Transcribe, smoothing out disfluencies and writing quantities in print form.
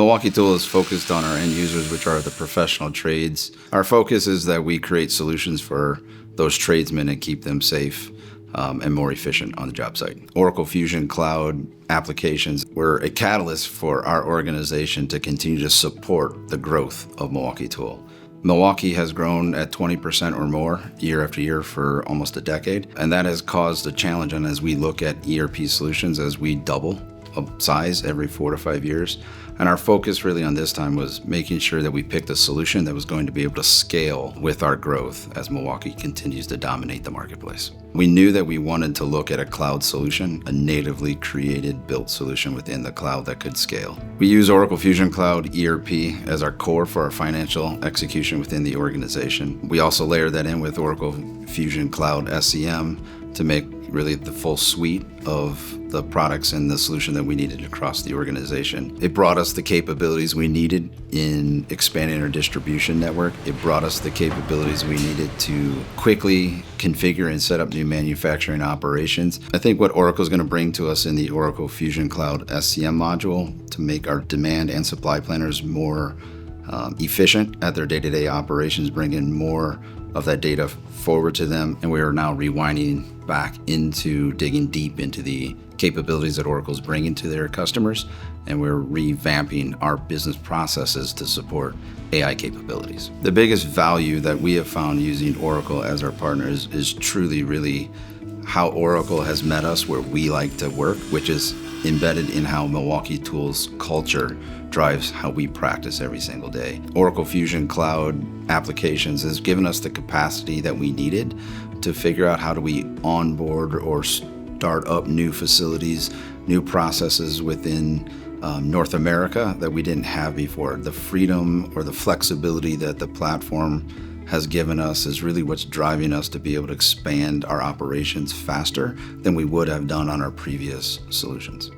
Milwaukee Tool is focused on our end users, which are the professional trades. Our focus is that we create solutions for those tradesmen and keep them safe and more efficient on the job site. Oracle Fusion Cloud applications were a catalyst for our organization to continue to support the growth of Milwaukee Tool. Milwaukee has grown at 20% or more year after year for almost a decade, and that has caused a challenge. And as we look at ERP solutions, as we double of size every 4 to 5 years, and our focus really on this time was making sure that we picked a solution that was going to be able to scale with our growth as Milwaukee continues to dominate the marketplace. We knew that we wanted to look at a cloud solution, a natively created, built solution within the cloud that could scale. We use Oracle Fusion Cloud ERP as our core for our financial execution within the organization. We also layer that in with Oracle Fusion Cloud SEM to make really the full suite of the products and the solution that we needed across the organization. It brought us the capabilities we needed in expanding our distribution network. It brought us the capabilities we needed to quickly configure and set up new manufacturing operations. I think what Oracle is going to bring to us in the Oracle Fusion Cloud SCM module to make our demand and supply planners more efficient at their day-to-day operations, bring in more of that data forward to them, and we are now rewinding back into digging deep into the capabilities that Oracle is bringing to their customers, and we're revamping our business processes to support AI capabilities. The biggest value that we have found using Oracle as our partners is truly really how Oracle has met us where we like to work, which is embedded in how Milwaukee Tool's culture drives how we practice every single day. Oracle Fusion Cloud applications has given us the capacity that we needed to figure out how do we onboard or start up new facilities, new processes within North America that we didn't have before. The freedom or the flexibility that the platform has given us is really what's driving us to be able to expand our operations faster than we would have done on our previous solutions.